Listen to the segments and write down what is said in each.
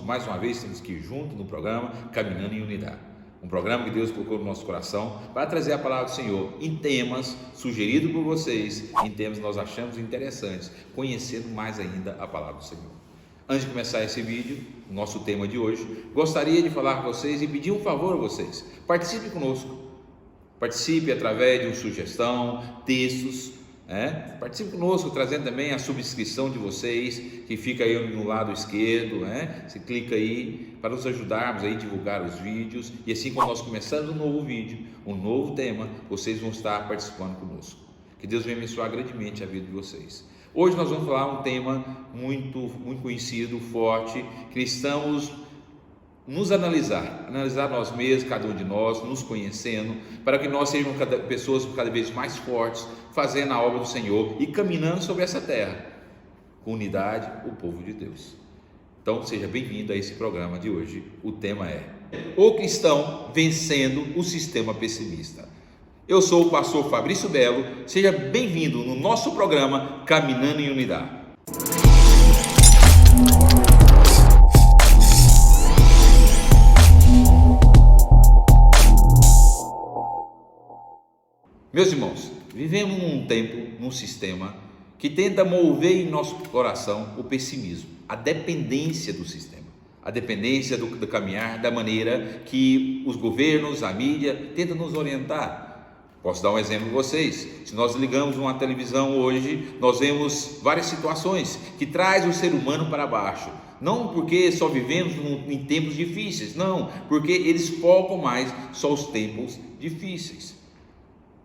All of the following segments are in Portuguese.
mais uma vez temos que ir junto no programa Caminhando em Unidade. Um programa que Deus colocou no nosso coração para trazer a palavra do Senhor em temas sugeridos por vocês, em temas que nós achamos interessantes, conhecendo mais ainda a palavra do Senhor. Antes de começar esse vídeo, o nosso tema de hoje, gostaria de falar com vocês e pedir um favor a vocês. Participe conosco. Participe através de uma sugestão, textos. Participe conosco, trazendo também a subscrição de vocês, que fica aí no lado esquerdo. Você clica aí para nos ajudarmos a divulgar os vídeos. E assim, quando nós começarmos um novo vídeo, um novo tema, vocês vão estar participando conosco. Que Deus venha abençoar grandemente a vida de vocês. Hoje nós vamos falar um tema muito conhecido, forte, que estamos nos analisar nós mesmos, cada um de nós, nos conhecendo, para que nós sejamos pessoas cada vez mais fortes, fazendo a obra do Senhor e caminhando sobre essa terra, com unidade, o povo de Deus. Então, seja bem-vindo a esse programa de hoje. O tema é O Cristão Vencendo o Sistema Pessimista. Eu sou o pastor Fabrício Belo, seja bem-vindo no nosso programa Caminhando em Unidade. Meus irmãos, vivemos num tempo, num sistema que tenta mover em nosso coração o pessimismo, a dependência do sistema, a dependência do caminhar, da maneira que os governos, a mídia tentam nos orientar. Posso dar um exemplo para vocês. Se nós ligamos uma televisão hoje, nós vemos várias situações que traz o ser humano para baixo. Não porque só vivemos em tempos difíceis, não, porque eles focam mais só os tempos difíceis.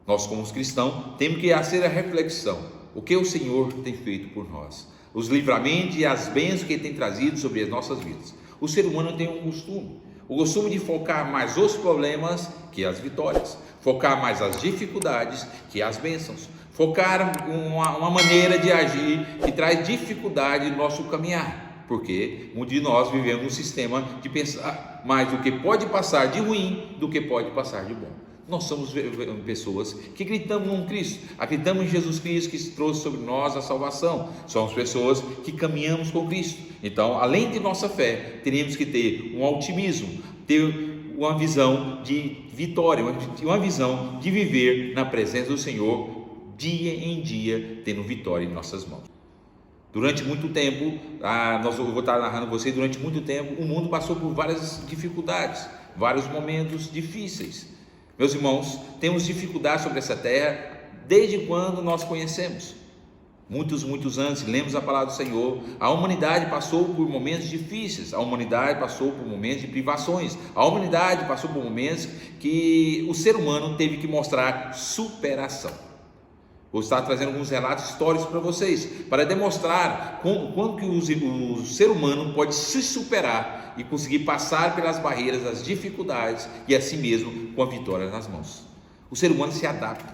Nós, como cristãos, temos que fazer a reflexão: o que o Senhor tem feito por nós, os livramentos e as bênçãos que Ele tem trazido sobre as nossas vidas. O ser humano tem o costume de focar mais os problemas que as vitórias, focar mais as dificuldades que as bênçãos, focar uma maneira de agir que traz dificuldade no nosso caminhar, porque muitos de nós vivemos um sistema de pensar mais do que pode passar de ruim do que pode passar de bom. Nós somos pessoas que acreditamos em Cristo, acreditamos em Jesus Cristo que trouxe sobre nós a salvação. Somos pessoas que caminhamos com Cristo. Então, além de nossa fé, teríamos que ter um otimismo, ter uma visão de vitória, uma visão de viver na presença do Senhor, dia em dia, tendo vitória em nossas mãos. Durante muito tempo, eu vou estar narrando vocês, durante muito tempo, o mundo passou por várias dificuldades, vários momentos difíceis. Meus irmãos, temos dificuldades sobre essa terra desde quando nós conhecemos. Muitos anos, lemos a palavra do Senhor, a humanidade passou por momentos difíceis, a humanidade passou por momentos de privações, a humanidade passou por momentos que o ser humano teve que mostrar superação. Vou estar trazendo alguns relatos históricos para vocês, para demonstrar como que o ser humano pode se superar e conseguir passar pelas barreiras, as dificuldades e assim mesmo com a vitória nas mãos. O ser humano se adapta.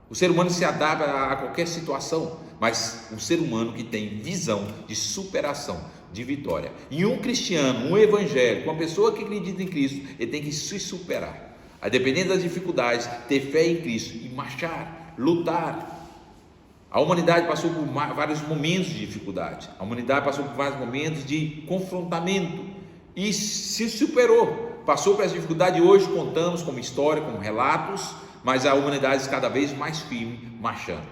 O ser humano se adapta a qualquer situação, mas um ser humano que tem visão de superação, de vitória. E um cristiano, um evangélico, uma pessoa que acredita em Cristo, ele tem que se superar. A depender das dificuldades, ter fé em Cristo e marchar, lutar. A humanidade passou por vários momentos de dificuldade. A humanidade passou por vários momentos de confrontamento e se superou. Passou por essa dificuldade e hoje contamos como história, como relatos, mas a humanidade cada vez mais firme, marchando.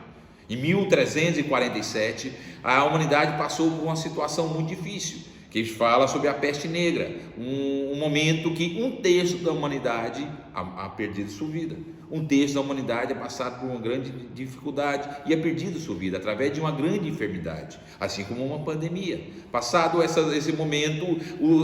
Em 1347, a humanidade passou por uma situação muito difícil, que fala sobre a peste negra, um momento que 1/3 da humanidade a perdido sua vida. 1/3 da humanidade é passado por uma grande dificuldade e é perdido sua vida através de uma grande enfermidade, assim como uma pandemia. Passado esse momento,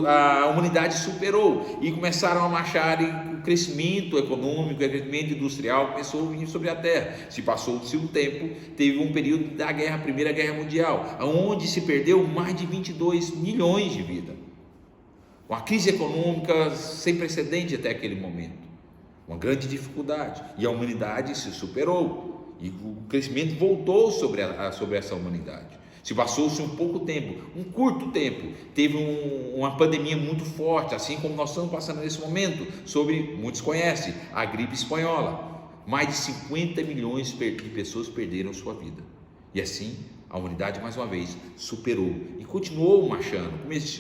a humanidade superou e começaram a marchar e o crescimento econômico, o crescimento industrial começou a vir sobre a terra. Se passou-se um tempo, teve um período da Primeira Guerra Mundial, onde se perdeu mais de 22 milhões de vidas. Uma crise econômica sem precedente até aquele momento. Uma grande dificuldade, e a humanidade se superou, e o crescimento voltou sobre essa humanidade. Se passou-se um curto tempo, teve uma pandemia muito forte, assim como nós estamos passando nesse momento, muitos conhecem, a gripe espanhola. Mais de 50 milhões de pessoas perderam sua vida, e assim a humanidade mais uma vez superou e continuou marchando,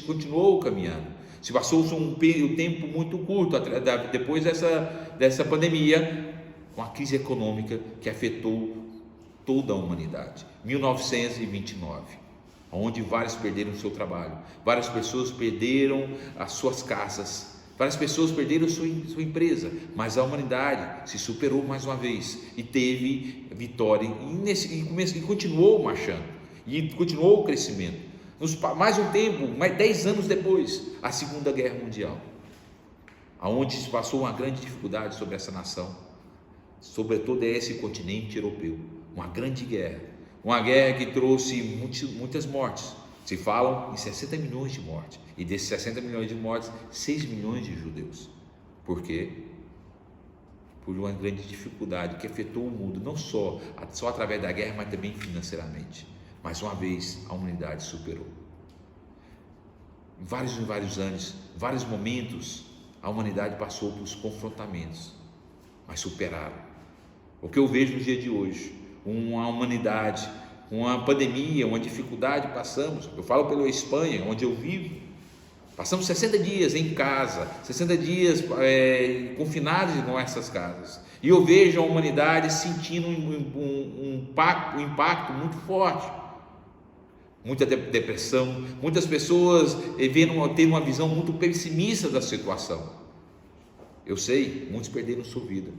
continuou caminhando. Se passou um tempo muito curto depois dessa pandemia, com a crise econômica que afetou toda a humanidade. 1929, onde vários perderam o seu trabalho, várias pessoas perderam as suas casas, várias pessoas perderam sua empresa, mas a humanidade se superou mais uma vez e teve vitória e continuou marchando e continuou o crescimento. Mais um tempo, mais 10 anos depois, a Segunda Guerra Mundial, aonde se passou uma grande dificuldade sobre essa nação, sobretudo esse continente europeu, uma grande guerra, uma guerra que trouxe muitas mortes. Se falam em 60 milhões de mortes, e desses 60 milhões de mortes, 6 milhões de judeus. Por quê? Por uma grande dificuldade que afetou o mundo, não só através da guerra, mas também financeiramente. Mais uma vez, a humanidade superou. Em vários anos, vários momentos, a humanidade passou por confrontamentos, mas superaram. O que eu vejo no dia de hoje, uma humanidade, uma pandemia, uma dificuldade passamos. Eu falo pela Espanha, onde eu vivo. Passamos 60 dias em casa, 60 dias confinados em nossas casas. E eu vejo a humanidade sentindo um impacto muito forte. Muita depressão, muitas pessoas tendo uma visão muito pessimista da situação. Eu sei, muitos perderam sua vida.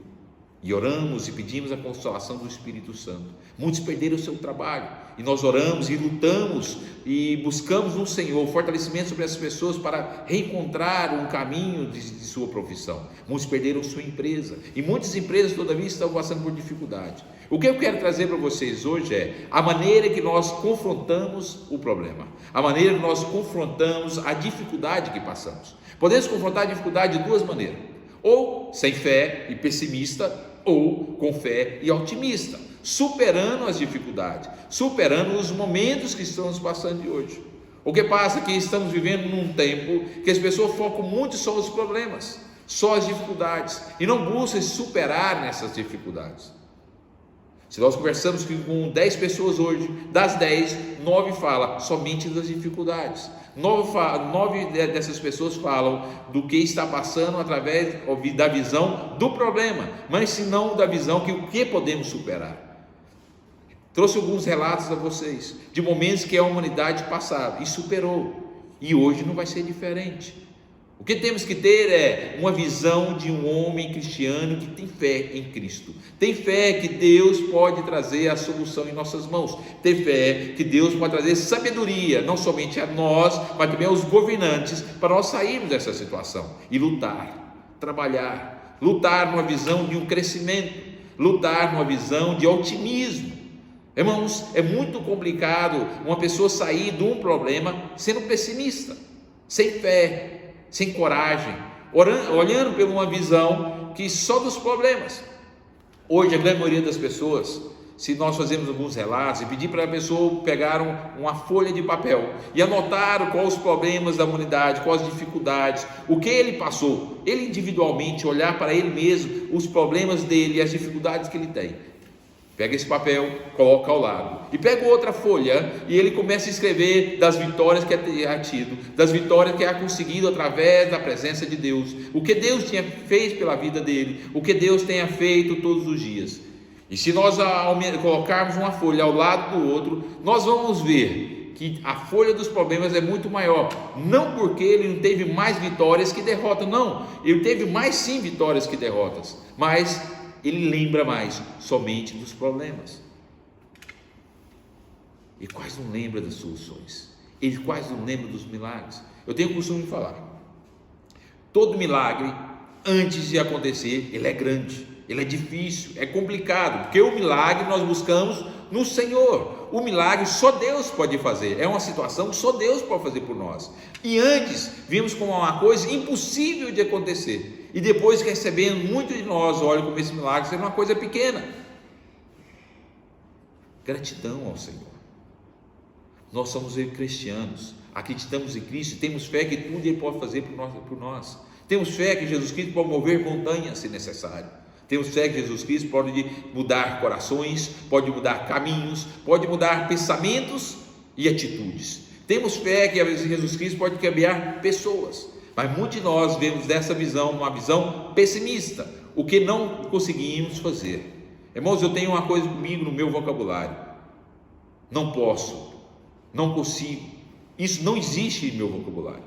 E oramos e pedimos a consolação do Espírito Santo. Muitos perderam o seu trabalho, e nós oramos e lutamos e buscamos no Senhor fortalecimento sobre essas pessoas para reencontrar um caminho de sua profissão. Muitos perderam sua empresa, e muitas empresas todavia estão passando por dificuldade. O que eu quero trazer para vocês hoje é a maneira que nós confrontamos o problema, a maneira que nós confrontamos a dificuldade que passamos. Podemos confrontar a dificuldade de duas maneiras: ou sem fé e pessimista, ou com fé e otimista, superando as dificuldades, superando os momentos que estamos passando de hoje. O que passa é que estamos vivendo num tempo que as pessoas focam muito só nos problemas, só as dificuldades, e não buscam superar nessas dificuldades. Se nós conversamos com 10 pessoas hoje, das 10, 9 falam somente das dificuldades. 9 dessas pessoas falam do que está passando através da visão do problema, mas se não da visão que o que podemos superar. Trouxe alguns relatos a vocês de momentos que a humanidade passava e superou, e hoje não vai ser diferente. O que temos que ter é uma visão de um homem cristiano que tem fé em Cristo, tem fé que Deus pode trazer a solução em nossas mãos, tem fé que Deus pode trazer sabedoria, não somente a nós, mas também aos governantes, para nós sairmos dessa situação e lutar, trabalhar, lutar numa visão de um crescimento, lutar numa visão de otimismo. Irmãos, é muito complicado uma pessoa sair de um problema sendo pessimista, sem fé, sem coragem, olhando por uma visão que só dos problemas. Hoje a grande maioria das pessoas, se nós fazemos alguns relatos e pedir para a pessoa pegar uma folha de papel e anotar quais os problemas da humanidade, quais as dificuldades, o que ele passou, ele individualmente olhar para ele mesmo, os problemas dele e as dificuldades que ele tem. Pega esse papel, coloca ao lado e pega outra folha e ele começa a escrever das vitórias que ha tido, das vitórias que ha conseguido através da presença de Deus, o que Deus tinha feito pela vida dele, o que Deus tenha feito todos os dias. E se nós colocarmos uma folha ao lado do outro, nós vamos ver que a folha dos problemas é muito maior, não porque ele não teve mais vitórias que derrotas, não, ele teve mais sim vitórias que derrotas, mas ele lembra mais somente dos problemas. Ele quase não lembra das soluções, ele quase não lembra dos milagres. Eu tenho o costume de falar, todo milagre, antes de acontecer, ele é grande, ele é difícil, é complicado, porque o milagre nós buscamos no Senhor. O milagre só Deus pode fazer, é uma situação que só Deus pode fazer por nós, e antes vimos como uma coisa impossível de acontecer, e depois recebendo muito de nós, olha como esse milagre sendo uma coisa pequena. Gratidão ao Senhor. Nós somos cristianos, acreditamos em Cristo e temos fé que tudo Ele pode fazer por nós. Temos fé que Jesus Cristo pode mover montanhas se necessário. Temos fé que Jesus Cristo pode mudar corações, pode mudar caminhos, pode mudar pensamentos e atitudes. Temos fé que Jesus Cristo pode cambiar pessoas, mas muitos de nós vemos dessa visão uma visão pessimista, o que não conseguimos fazer. Irmãos, eu tenho uma coisa comigo no meu vocabulário: não posso, não consigo. Isso não existe no meu vocabulário.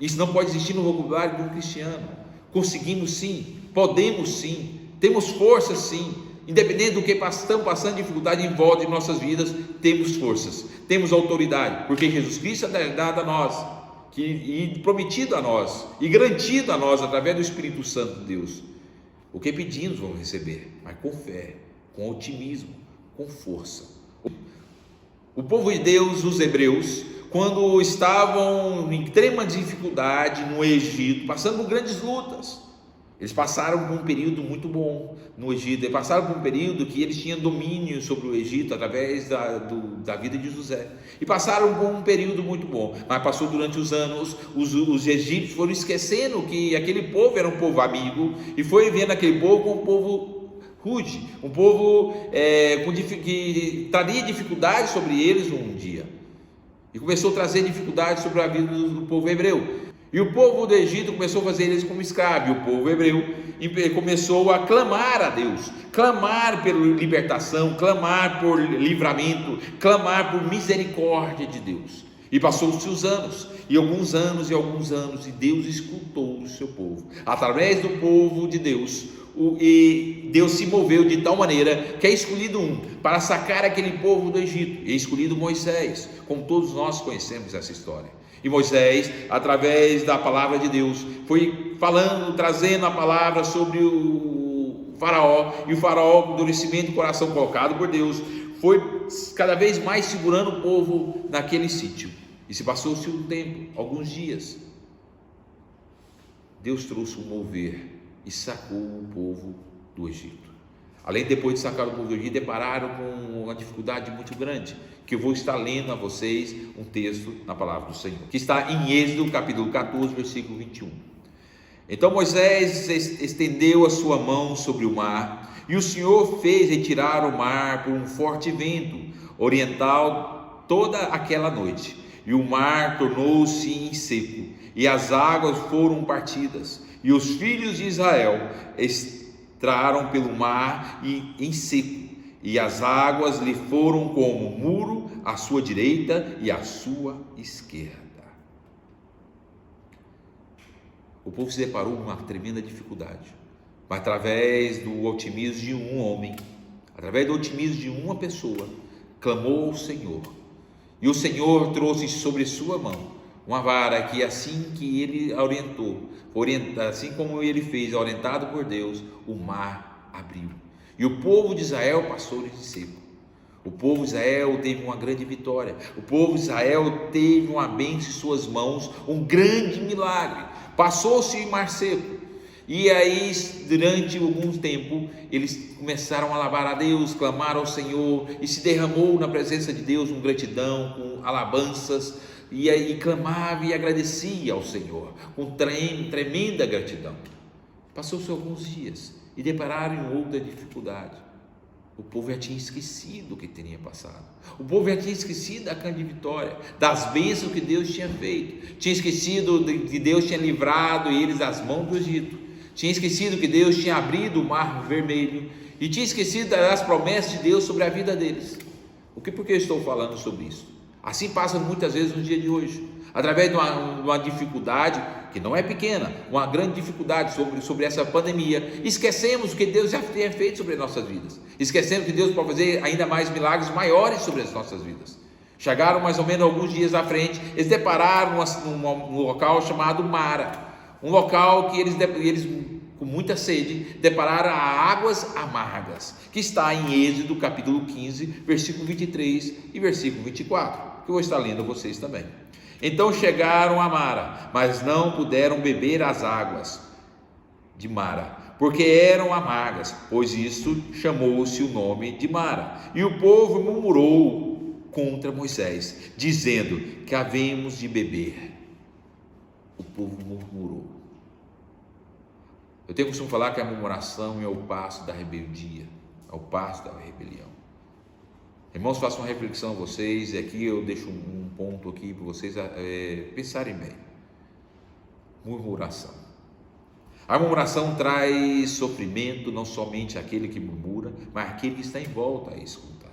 Isso não pode existir no vocabulário de um cristiano. Conseguimos sim, podemos sim, temos força sim, independente do que estamos passando dificuldade em volta de nossas vidas, temos forças, temos autoridade, porque Jesus Cristo é dado a nós, e prometido a nós, e garantido a nós através do Espírito Santo de Deus. O que pedimos vamos receber, mas com fé, com otimismo, com força. O povo de Deus, os hebreus, quando estavam em extrema dificuldade no Egito, passando por grandes lutas, eles passaram por um período muito bom no Egito, eles passaram por um período que eles tinham domínio sobre o Egito através da vida de José, e passaram por um período muito bom, mas passou durante os anos, os egípcios foram esquecendo que aquele povo era um povo amigo, e foi vendo aquele povo como um povo rude, um povo que traria dificuldades sobre eles um dia, e começou a trazer dificuldades sobre a vida do povo hebreu. E o povo do Egito começou a fazer eles como escravos, e o povo hebreu começou a clamar a Deus, clamar pela libertação, clamar por livramento, clamar por misericórdia de Deus. E passou-se os anos, e alguns anos, e Deus escutou o seu povo. Através do povo de Deus, e Deus se moveu de tal maneira que é escolhido um para sacar aquele povo do Egito, e é escolhido Moisés, como todos nós conhecemos essa história. E Moisés, através da palavra de Deus, foi falando, trazendo a palavra sobre o faraó, e o faraó, com endurecimento do coração colocado por Deus, foi cada vez mais segurando o povo naquele sítio. E se passou-se um tempo, alguns dias, Deus trouxe um mover e sacou o povo do Egito. Além, depois de sacar o povo do Egito, depararam com uma dificuldade muito grande, que eu vou estar lendo a vocês um texto na palavra do Senhor, que está em Êxodo capítulo 14, versículo 21. Então Moisés estendeu a sua mão sobre o mar, e o Senhor fez retirar o mar por um forte vento oriental toda aquela noite, e o mar tornou-se em seco, e as águas foram partidas, e os filhos de Israel entraram pelo mar em seco, e as águas lhe foram como muro à sua direita e à sua esquerda. O povo se deparou com uma tremenda dificuldade, mas através do otimismo de um homem, através do otimismo de uma pessoa, clamou ao Senhor, e o Senhor trouxe sobre sua mão uma vara que, assim que ele orientou, assim como ele fez, orientado por Deus, o mar abriu, e o povo de Israel passou de seco. O povo de Israel teve uma grande vitória, o povo de Israel teve uma bênção em suas mãos, um grande milagre. Passou-se o mar seco, e aí durante algum tempo eles começaram a louvar a Deus, clamaram ao Senhor, e se derramou na presença de Deus com gratidão, com alabanças, e aí clamava e agradecia ao Senhor com tremenda gratidão. Passou-se alguns dias e depararam em outra dificuldade. O povo já tinha esquecido o que teria passado, o povo já tinha esquecido da grande vitória, das bênçãos que Deus tinha feito, tinha esquecido que Deus tinha livrado eles das mãos do Egito, tinha esquecido que Deus tinha abrido o mar vermelho, e tinha esquecido das promessas de Deus sobre a vida deles. Por que eu estou falando sobre isso? Assim passa muitas vezes no dia de hoje, através de uma dificuldade que não é pequena, uma grande dificuldade sobre essa pandemia. Esquecemos o que Deus já tinha feito sobre as nossas vidas, esquecemos que Deus pode fazer ainda mais milagres maiores sobre as nossas vidas. Chegaram mais ou menos alguns dias à frente, eles depararam num local chamado Mara, um local que eles com muita sede, depararam a águas amargas, que está em Êxodo capítulo 15, versículo 23 e versículo 24, que eu vou estar lendo a vocês também. Então chegaram a Mara, mas não puderam beber as águas de Mara, porque eram amargas, pois isto chamou-se o nome de Mara. E o povo murmurou contra Moisés, dizendo: que havemos de beber. O povo murmurou. Eu tenho costume falar que a murmuração é o passo da rebeldia, é o passo da rebelião. Irmãos, façam uma reflexão a vocês, e aqui eu deixo um ponto aqui para vocês pensarem bem. Murmuração. A murmuração traz sofrimento, não somente àquele que murmura, mas àquele que está em volta a escutar.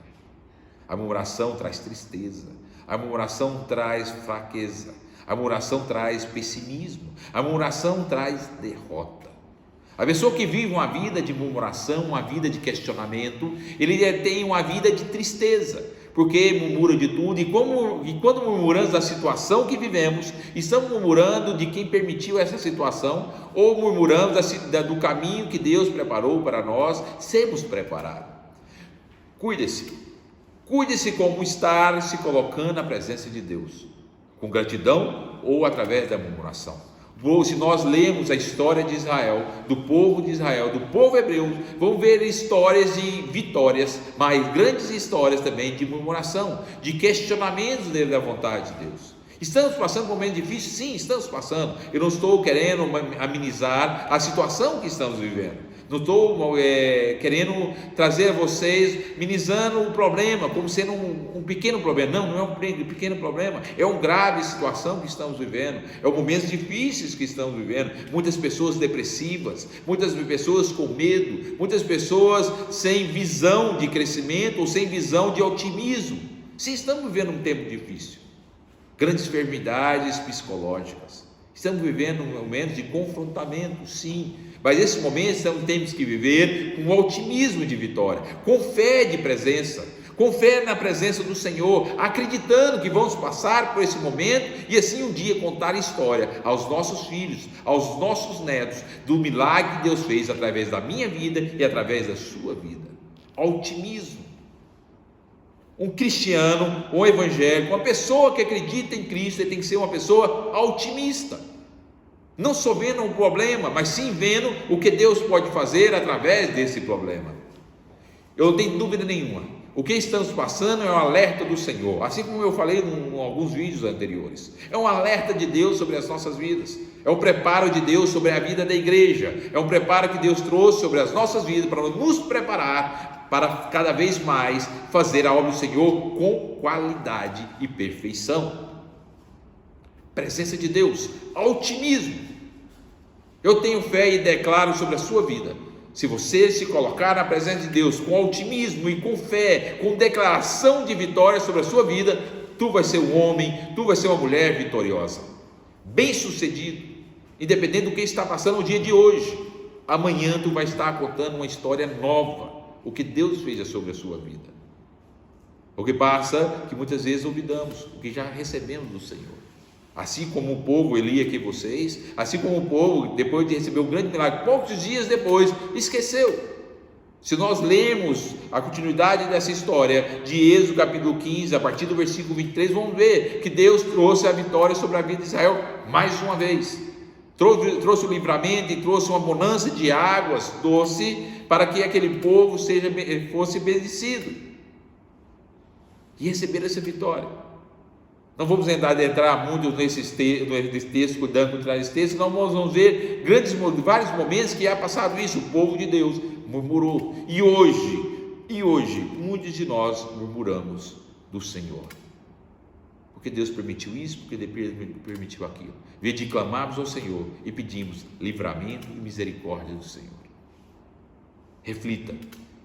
A murmuração traz tristeza, a murmuração traz fraqueza, a murmuração traz pessimismo, a murmuração traz derrota. A pessoa que vive uma vida de murmuração, uma vida de questionamento, ele tem uma vida de tristeza, porque murmura de tudo, e quando murmuramos da situação que vivemos, estamos murmurando de quem permitiu essa situação, ou murmuramos do caminho que Deus preparou para nós sermos preparados. Cuide-se como estar se colocando na presença de Deus, com gratidão ou através da murmuração. Se nós lermos a história de Israel, do povo de Israel, do povo hebreu, vamos ver histórias de vitórias, mas grandes histórias também de murmuração, de questionamentos dentro da vontade de Deus. Estamos passando por um momento difícil? Sim, estamos passando. Eu não estou querendo amenizar a situação que estamos vivendo. Não estou querendo trazer a vocês minimizando o problema, como sendo um pequeno problema. Não é um pequeno problema, é uma grave situação que estamos vivendo, é momentos difíceis que estamos vivendo, muitas pessoas depressivas, muitas pessoas com medo, muitas pessoas sem visão de crescimento ou sem visão de otimismo. Sim, estamos vivendo um tempo difícil, grandes enfermidades psicológicas, estamos vivendo momentos de confrontamento, sim, mas nesse momento temos que viver com otimismo de vitória, com fé de presença, com fé na presença do Senhor, acreditando que vamos passar por esse momento e assim um dia contar a história aos nossos filhos, aos nossos netos, do milagre que Deus fez através da minha vida e através da sua vida. Otimismo. Um cristiano, um evangélico, uma pessoa que acredita em Cristo, ele tem que ser uma pessoa otimista, não só vendo um problema, mas sim vendo o que Deus pode fazer através desse problema. Eu não tenho dúvida nenhuma, o que estamos passando é um alerta do Senhor, assim como eu falei em alguns vídeos anteriores, é um alerta de Deus sobre as nossas vidas, é um preparo de Deus sobre a vida da igreja, é um preparo que Deus trouxe sobre as nossas vidas, para nos preparar para cada vez mais fazer a obra do Senhor com qualidade e perfeição. Presença de Deus, otimismo. Eu tenho fé e declaro sobre a sua vida, se você se colocar na presença de Deus com otimismo e com fé, com declaração de vitória sobre a sua vida, tu vai ser um homem, tu vai ser uma mulher vitoriosa, bem sucedido, independente do que está passando no dia de hoje. Amanhã tu vai estar contando uma história nova, o que Deus fez sobre a sua vida. O que passa que muitas vezes olvidamos o que já recebemos do Senhor. Assim como o povo, Eli aqui vocês, assim como o povo, depois de receber o grande milagre, poucos dias depois, esqueceu. Se nós lermos a continuidade dessa história, de Êxodo capítulo 15, a partir do versículo 23, vamos ver que Deus trouxe a vitória sobre a vida de Israel mais uma vez. Trouxe o livramento e trouxe uma bonança de águas doce, para que aquele povo fosse bendecido e receber essa vitória. Não vamos adentrar muito nesse texto, cuidando com esse texto, não vamos ver vários momentos que é passado isso, o povo de Deus murmurou, e hoje, muitos de nós murmuramos do Senhor, porque Deus permitiu isso, porque Ele permitiu aquilo. Em vez de clamarmos ao Senhor e pedimos livramento e misericórdia do Senhor.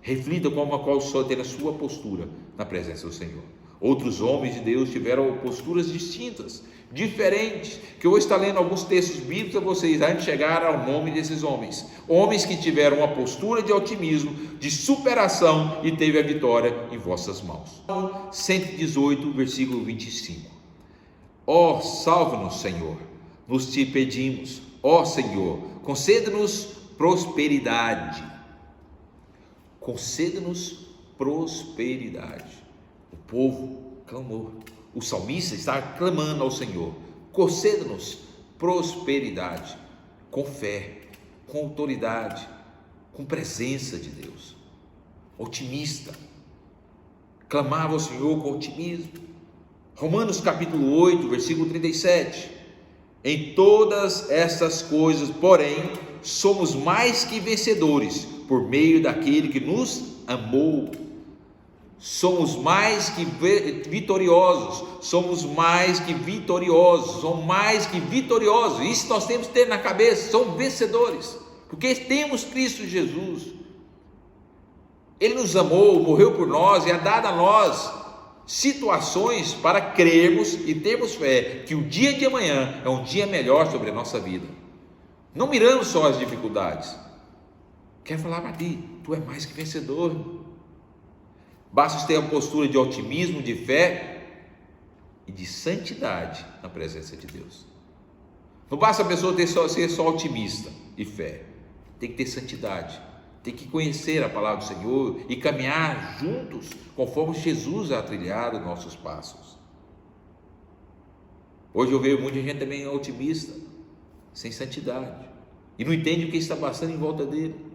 Reflita qual só ter a sua postura na presença do Senhor. Outros homens de Deus tiveram posturas distintas, diferentes, que eu vou estar lendo alguns textos bíblicos a vocês, antes de chegar ao nome desses homens que tiveram uma postura de otimismo, de superação, e teve a vitória em vossas mãos. 118, versículo 25. Ó, salve-nos, Senhor, nos te pedimos, ó Senhor, concede-nos prosperidade, concede-nos prosperidade. O povo clamou, o salmista está clamando ao Senhor, conceda-nos prosperidade, com fé, com autoridade, com presença de Deus. Otimista, clamava ao Senhor com otimismo. Romanos capítulo 8, versículo 37, Em todas estas coisas, porém, somos mais que vencedores por meio daquele que nos amou. Somos mais que vitoriosos, somos mais que vitoriosos, somos mais que vitoriosos. Isso nós temos que ter na cabeça, somos vencedores, porque temos Cristo Jesus. Ele nos amou, morreu por nós e é dado a nós situações para crermos e termos fé que o dia de amanhã é um dia melhor sobre a nossa vida. Não mirando só as dificuldades. Quero falar para ti, tu é mais que vencedor. Basta ter uma postura de otimismo, de fé e de santidade na presença de Deus. Não basta a pessoa ser só otimista e fé, tem que ter santidade, tem que conhecer a palavra do Senhor e caminhar juntos, conforme Jesus a trilhar os nossos passos. Hoje eu vejo muita gente também otimista, sem santidade, e não entende o que está passando em volta dele.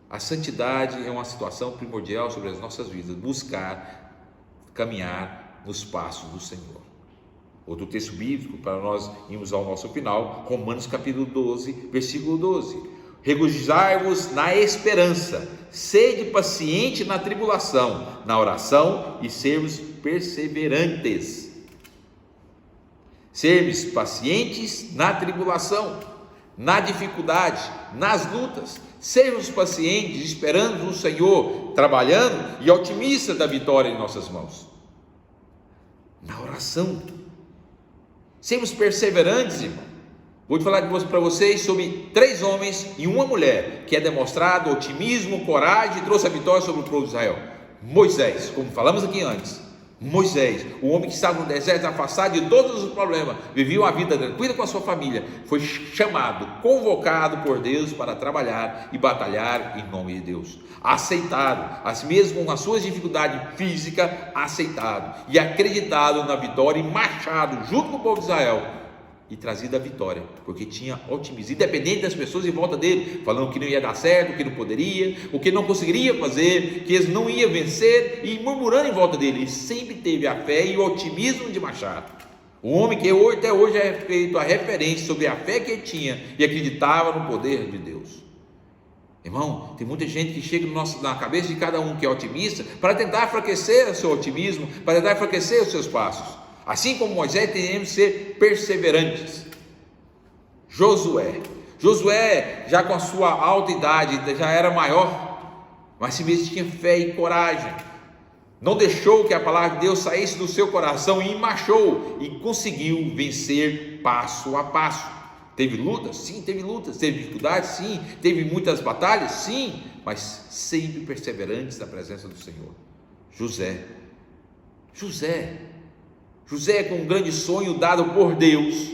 A santidade é uma situação primordial sobre as nossas vidas, buscar caminhar nos passos do Senhor. Outro texto bíblico, para nós irmos ao nosso final, Romanos capítulo 12, versículo 12. Regozijai-vos na esperança, sede paciente na tribulação, na oração e sermos perseverantes. Sermos pacientes na tribulação, na dificuldade, nas lutas, sermos pacientes, esperando no Senhor, trabalhando e otimistas da vitória em nossas mãos. Na oração, sermos perseverantes, irmão. Vou falar para vocês sobre 3 homens e uma mulher que é demonstrado otimismo, coragem e trouxe a vitória sobre o povo de Israel. Moisés, como falamos aqui antes. Moisés, o homem que estava no deserto, afastado de todos os problemas, vivia uma vida tranquila com a sua família, foi chamado, convocado por Deus para trabalhar e batalhar em nome de Deus. Aceitado, assim mesmo com as suas dificuldades físicas, aceitado e acreditado na vitória e marchado junto com o povo de Israel e trazido a vitória, porque tinha otimismo, independente das pessoas em volta dele, falando que não ia dar certo, que não poderia, o que não conseguiria fazer, que eles não iam vencer, e murmurando em volta dele. Ele sempre teve a fé e o otimismo de marchar. O homem que até hoje é feito a referência sobre a fé que ele tinha e acreditava no poder de Deus. Irmão, tem muita gente que chega na cabeça de cada um que é otimista para tentar enfraquecer o seu otimismo, para tentar enfraquecer os seus passos. Assim como Moisés, temos que ser perseverantes. Josué, já com a sua alta idade, já era maior, mas se mesmo tinha fé e coragem, não deixou que a palavra de Deus saísse do seu coração e marchou, e conseguiu vencer passo a passo. Teve lutas? Sim, teve lutas. Teve dificuldades? Sim. Teve muitas batalhas? Sim, mas sempre perseverantes na presença do Senhor. José, com um grande sonho dado por Deus,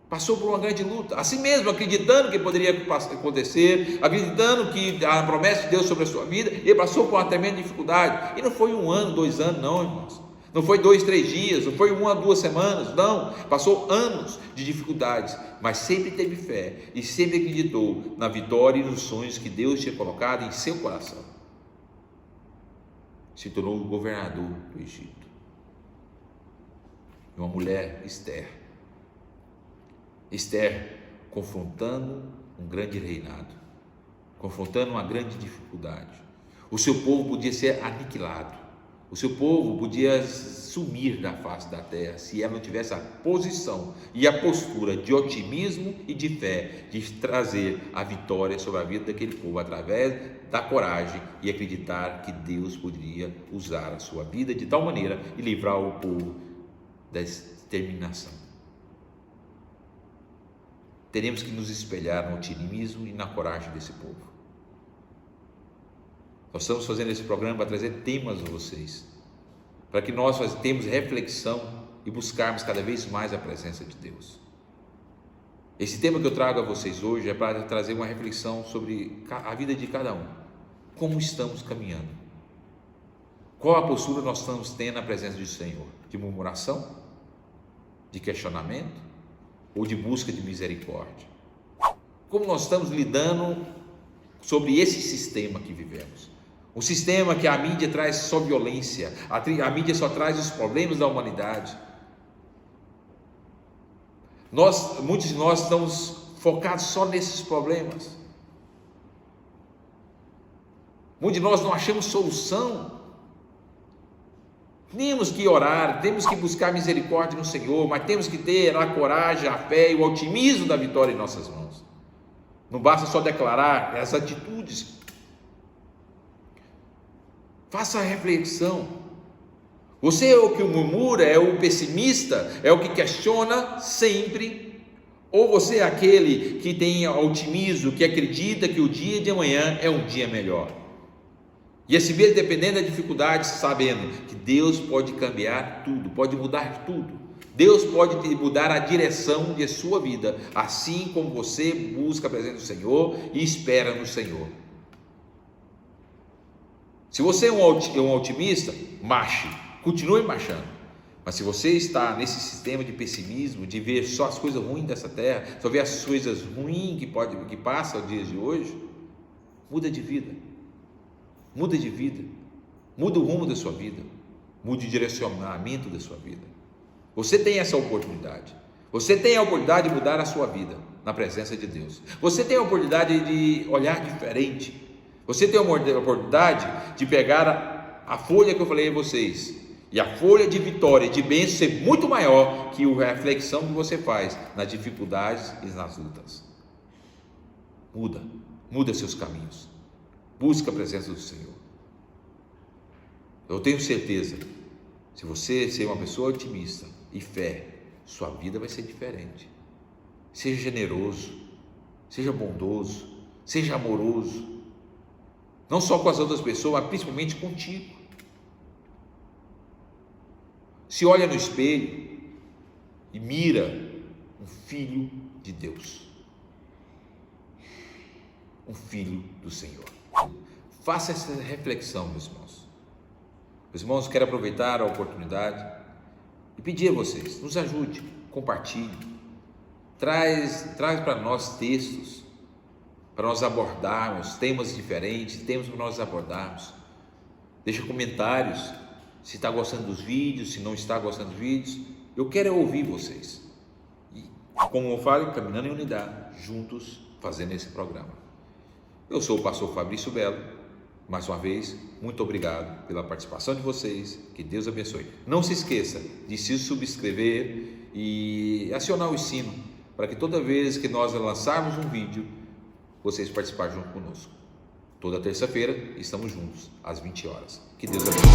passou por uma grande luta, assim mesmo, acreditando que poderia acontecer, acreditando que a promessa de Deus sobre a sua vida, ele passou por uma tremenda dificuldade, e não foi 1 ano, 2 anos, não, irmãos, não foi 2, 3 dias, não foi 1 a 2 semanas, não, passou anos de dificuldades, mas sempre teve fé, e sempre acreditou na vitória e nos sonhos que Deus tinha colocado em seu coração. Se tornou o governador do Egito. Uma mulher, Esther, confrontando um grande reinado, confrontando uma grande dificuldade. O seu povo podia ser aniquilado, o seu povo podia sumir da face da terra, se ela não tivesse a posição e a postura de otimismo e de fé, de trazer a vitória sobre a vida daquele povo, através da coragem e acreditar que Deus poderia usar a sua vida de tal maneira e livrar o povo da determinação. Teremos que nos espelhar no otimismo e na coragem desse povo. Nós estamos fazendo esse programa para trazer temas a vocês, para que nós tenhamos reflexão e buscarmos cada vez mais a presença de Deus. Esse tema que eu trago a vocês hoje é para trazer uma reflexão sobre a vida de cada um. Como estamos caminhando? Qual a postura nós estamos tendo na presença do Senhor? De murmuração? De questionamento? Ou de busca de misericórdia? Como nós estamos lidando sobre esse sistema que vivemos? Um sistema que a mídia traz só violência, a mídia só traz os problemas da humanidade. Muitos de nós estamos focados só nesses problemas. Muitos de nós não achamos solução. Temos que orar, temos que buscar misericórdia no Senhor, mas temos que ter a coragem, a fé e o otimismo da vitória em nossas mãos. Não basta só declarar as atitudes. Faça a reflexão. Você é o que murmura, é o pessimista, é o que questiona sempre, ou você é aquele que tem otimismo, que acredita que o dia de amanhã é um dia melhor? E assim mesmo, dependendo da dificuldade, sabendo que Deus pode cambiar tudo, pode mudar tudo. Deus pode mudar a direção de sua vida, assim como você busca a presença do Senhor e espera no Senhor. Se você é um otimista, marche, continue marchando. Mas se você está nesse sistema de pessimismo, de ver só as coisas ruins dessa terra, só ver as coisas ruins que passam os dias de hoje, muda de vida. Muda de vida, muda o rumo da sua vida, mude o direcionamento da sua vida. Você tem essa oportunidade. Você tem a oportunidade de mudar a sua vida na presença de Deus. Você tem a oportunidade de olhar diferente. Você tem a oportunidade de pegar a folha que eu falei a vocês, e a folha de vitória e de bênção ser muito maior que a reflexão que você faz nas dificuldades e nas lutas. Muda seus caminhos. Busca a presença do Senhor. Eu tenho certeza, se você ser uma pessoa otimista e fé, sua vida vai ser diferente. Seja generoso, seja bondoso, seja amoroso, não só com as outras pessoas, mas principalmente contigo. Se olha no espelho e mira um filho de Deus, um filho do Senhor. Faça essa reflexão, meus irmãos. Meus irmãos, quero aproveitar a oportunidade e pedir a vocês, nos ajude, compartilhe, traz para nós textos, para nós abordarmos temas diferentes, temas para nós abordarmos. Deixa comentários, se está gostando dos vídeos, se não está gostando dos vídeos. Eu quero ouvir vocês. E, como eu falo, caminhando em unidade, juntos, fazendo esse programa. Eu sou o pastor Fabrício Belo. Mais uma vez, muito obrigado pela participação de vocês, que Deus abençoe. Não se esqueça de se subscrever e acionar o sino, para que toda vez que nós lançarmos um vídeo, vocês participarem junto conosco. Toda terça-feira estamos juntos, às 20 horas. Que Deus abençoe.